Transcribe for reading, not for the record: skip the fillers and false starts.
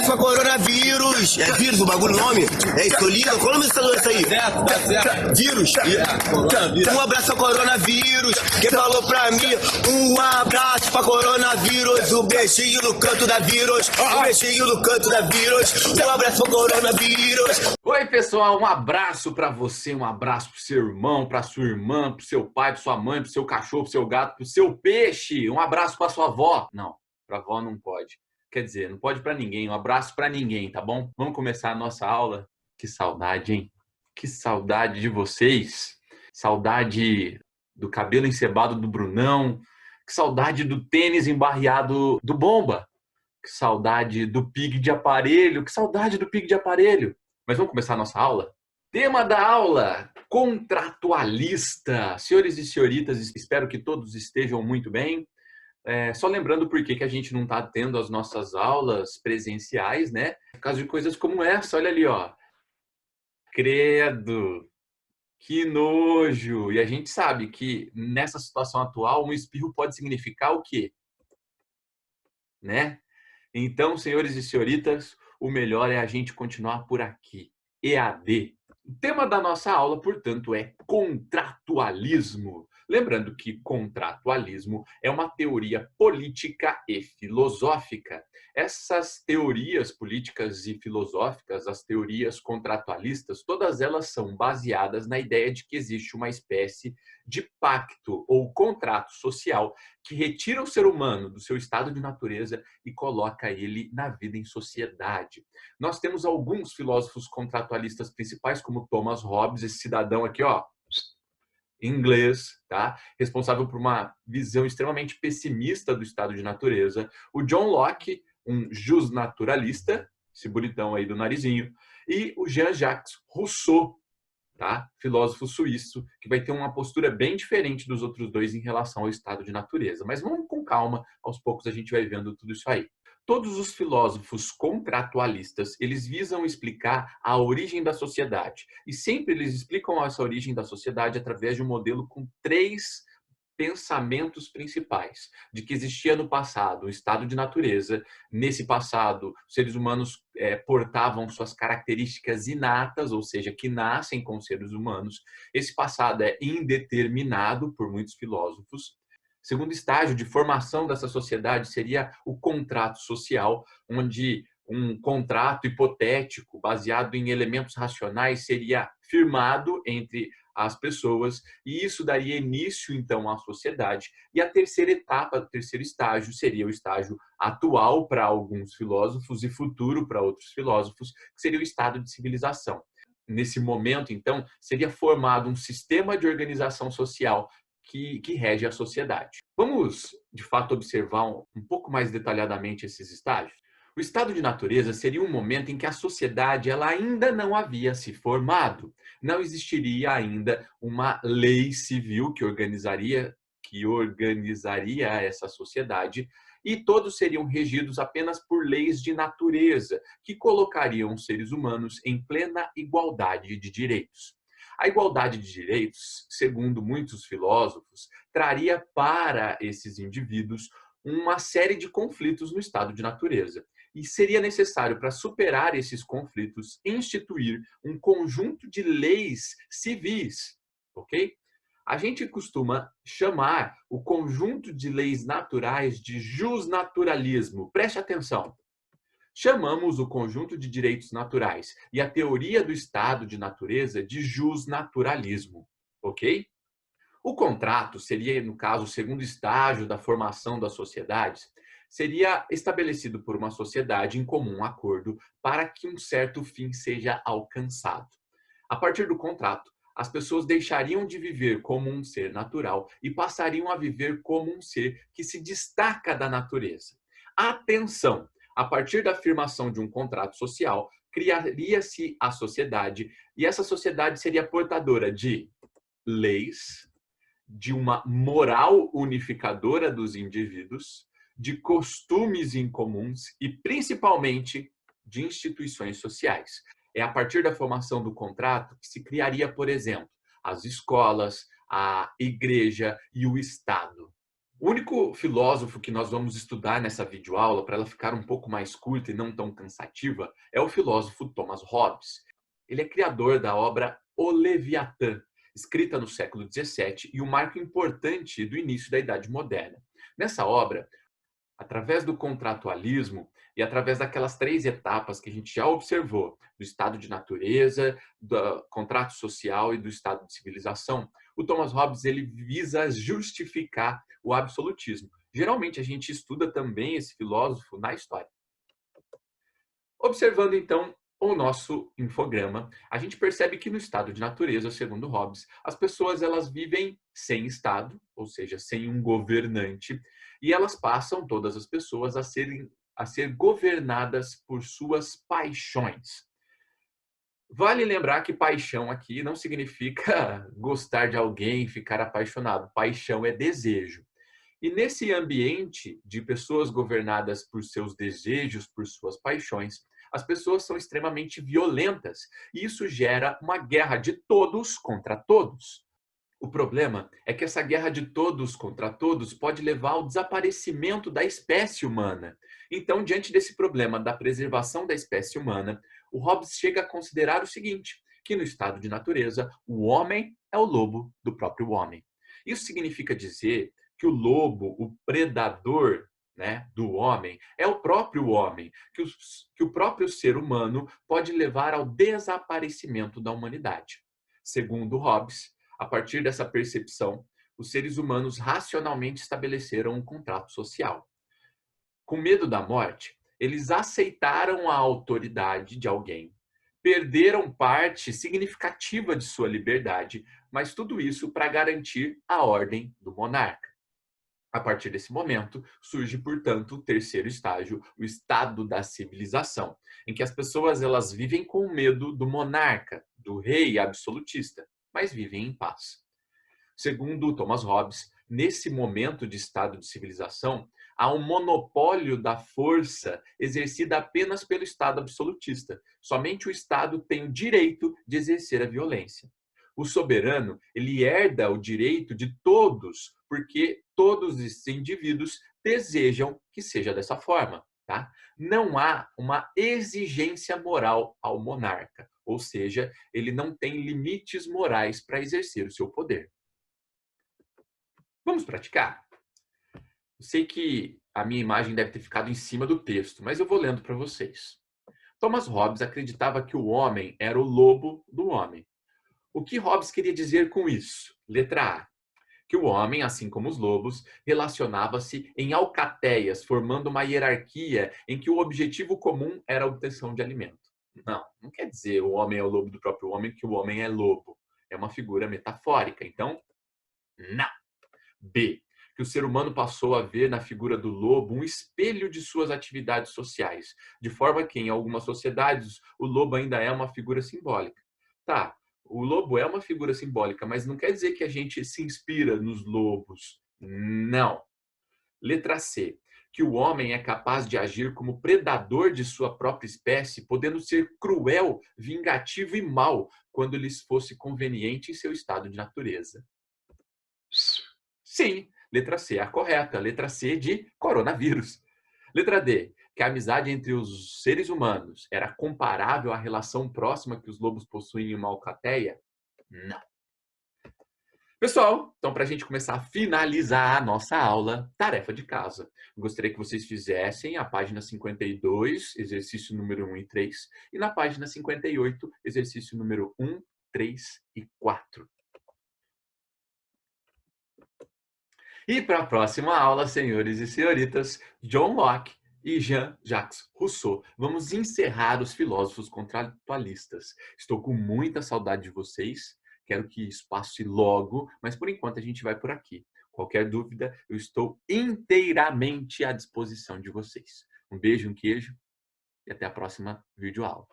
pra coronavírus. É vírus o bagulho, o nome? É isso, eu ligo. Qual o nome dessa doença aí? Vírus. Um abraço pra coronavírus. Quem falou pra mim? Um abraço pra coronavírus. O beijinho no canto da vírus. O beijinho no canto da vírus. Um abraço pra coronavírus. Oi, pessoal. Um abraço pra você. Um abraço pro seu irmão, pra sua irmã, pro seu pai, pra sua mãe, pro seu cachorro, pro seu gato, pro seu peixe. Um abraço pra sua avó. Não, pra avó não pode. Quer dizer, não pode pra ninguém. Um abraço pra ninguém, tá bom? Vamos começar a nossa aula. Que saudade, hein? Que saudade de vocês. Saudade do cabelo encebado do Brunão. Que saudade do tênis embarreado do Bomba. Que saudade do pig de aparelho. Que saudade do pig de aparelho. Mas vamos começar a nossa aula? Tema da aula, contratualista. Senhores e senhoritas, espero que todos estejam muito bem. Só lembrando por que a gente não está tendo as nossas aulas presenciais, né? Por causa de coisas como essa, olha ali, ó. Credo, que nojo! E a gente sabe que nessa situação atual, um espirro pode significar o quê? Né? Então, senhores e senhoritas, o melhor é a gente continuar por aqui. EAD. O tema da nossa aula, portanto, é contratualismo. Lembrando que contratualismo é uma teoria política e filosófica. Essas teorias políticas e filosóficas, as teorias contratualistas, todas elas são baseadas na ideia de que existe uma espécie de pacto ou contrato social que retira o ser humano do seu estado de natureza e coloca ele na vida em sociedade. Nós temos alguns filósofos contratualistas principais, como Thomas Hobbes, esse cidadão aqui, ó, inglês, tá? Responsável por uma visão extremamente pessimista do estado de natureza. O John Locke, um justnaturalista, esse bonitão aí do narizinho. E o Jean-Jacques Rousseau, tá? Filósofo suíço, que vai ter uma postura bem diferente dos outros dois em relação ao estado de natureza. Mas vamos com calma, aos poucos a gente vai vendo tudo isso aí. Todos os filósofos contratualistas, eles visam explicar a origem da sociedade. E sempre eles explicam essa origem da sociedade através de um modelo com 3 pensamentos principais. De que existia no passado um estado de natureza. Nesse passado, os seres humanos portavam suas características inatas, ou seja, que nascem com os seres humanos. Esse passado é indeterminado por muitos filósofos. Segundo estágio de formação dessa sociedade seria o contrato social, onde um contrato hipotético, baseado em elementos racionais, seria firmado entre as pessoas, e isso daria início, então, à sociedade. E a terceira etapa, o terceiro estágio, seria o estágio atual para alguns filósofos e futuro para outros filósofos, que seria o estado de civilização. Nesse momento, então, seria formado um sistema de organização social que rege a sociedade. Vamos, de fato, observar um pouco mais detalhadamente esses estágios? O estado de natureza seria um momento em que a sociedade ela ainda não havia se formado. Não existiria ainda uma lei civil que organizaria essa sociedade, e todos seriam regidos apenas por leis de natureza, que colocariam os seres humanos em plena igualdade de direitos. A igualdade de direitos, segundo muitos filósofos, traria para esses indivíduos uma série de conflitos no estado de natureza. E seria necessário, para superar esses conflitos, instituir um conjunto de leis civis, ok? A gente costuma chamar o conjunto de leis naturais de justnaturalismo. Preste atenção. Chamamos o conjunto de direitos naturais e a teoria do estado de natureza de justnaturalismo, ok? O contrato seria, no caso, o segundo estágio da formação das sociedades, seria estabelecido por uma sociedade em comum acordo para que um certo fim seja alcançado. A partir do contrato, as pessoas deixariam de viver como um ser natural e passariam a viver como um ser que se destaca da natureza. Atenção! A partir da afirmação de um contrato social, criaria-se a sociedade, e essa sociedade seria portadora de leis, de uma moral unificadora dos indivíduos, de costumes incomuns e, principalmente, de instituições sociais. É a partir da formação do contrato que se criaria, por exemplo, as escolas, a igreja e o Estado. O único filósofo que nós vamos estudar nessa videoaula, para ela ficar um pouco mais curta e não tão cansativa, é o filósofo Thomas Hobbes. Ele é criador da obra O Leviatã, escrita no século XVII e um marco importante do início da Idade Moderna. Nessa obra, através do contratualismo e através daquelas 3 etapas que a gente já observou, do estado de natureza, do contrato social e do estado de civilização, o Thomas Hobbes ele visa justificar o absolutismo. Geralmente a gente estuda também esse filósofo na história. Observando então o nosso infograma, a gente percebe que no estado de natureza, segundo Hobbes, as pessoas elas vivem sem estado, ou seja, sem um governante, e elas passam, todas as pessoas, a ser governadas por suas paixões. Vale lembrar que paixão aqui não significa gostar de alguém, ficar apaixonado. Paixão é desejo. E nesse ambiente de pessoas governadas por seus desejos, por suas paixões, as pessoas são extremamente violentas e isso gera uma guerra de todos contra todos. O problema é que essa guerra de todos contra todos pode levar ao desaparecimento da espécie humana. Então, diante desse problema da preservação da espécie humana, o Hobbes chega a considerar o seguinte, que no estado de natureza, o homem é o lobo do próprio homem. Isso significa dizer que o lobo, o predador, né, do homem, é o próprio homem, que o próprio ser humano pode levar ao desaparecimento da humanidade. Segundo Hobbes, a partir dessa percepção, os seres humanos racionalmente estabeleceram um contrato social. Com medo da morte, eles aceitaram a autoridade de alguém, perderam parte significativa de sua liberdade, mas tudo isso para garantir a ordem do monarca. A partir desse momento, surge, portanto, o terceiro estágio, o estado da civilização, em que as pessoas elas vivem com medo do monarca, do rei absolutista, mas vivem em paz. Segundo Thomas Hobbes, nesse momento de estado de civilização, há um monopólio da força exercida apenas pelo Estado absolutista. Somente o Estado tem o direito de exercer a violência. O soberano, ele herda o direito de todos, porque todos esses indivíduos desejam que seja dessa forma. Tá? Não há uma exigência moral ao monarca, ou seja, ele não tem limites morais para exercer o seu poder. Vamos praticar? Eu sei que a minha imagem deve ter ficado em cima do texto, mas eu vou lendo para vocês. Thomas Hobbes acreditava que o homem era o lobo do homem. O que Hobbes queria dizer com isso? Letra A. Que o homem, assim como os lobos, relacionava-se em alcateias, formando uma hierarquia em que o objetivo comum era a obtenção de alimento. Não quer dizer o homem é o lobo do próprio homem, que o homem é lobo. É uma figura metafórica. Então, não. B. Que o ser humano passou a ver na figura do lobo um espelho de suas atividades sociais, de forma que, em algumas sociedades, o lobo ainda é uma figura simbólica. Tá, o lobo é uma figura simbólica, mas não quer dizer que a gente se inspira nos lobos. Não. Letra C. Que o homem é capaz de agir como predador de sua própria espécie, podendo ser cruel, vingativo e mau, quando lhes fosse conveniente em seu estado de natureza. Sim, letra C é a correta. Letra C de coronavírus. Letra D, que a amizade entre os seres humanos era comparável à relação próxima que os lobos possuem em uma alcateia? Não. Pessoal, então para a gente começar a finalizar a nossa aula, tarefa de casa. Eu gostaria que vocês fizessem a página 52, exercício número 1 e 3, e na página 58, exercício número 1, 3 e 4. E para a próxima aula, senhores e senhoritas, John Locke e Jean-Jacques Rousseau, vamos encerrar os filósofos contratualistas. Estou com muita saudade de vocês, quero que isso passe logo, mas por enquanto a gente vai por aqui. Qualquer dúvida, eu estou inteiramente à disposição de vocês. Um beijo, um queijo e até a próxima videoaula.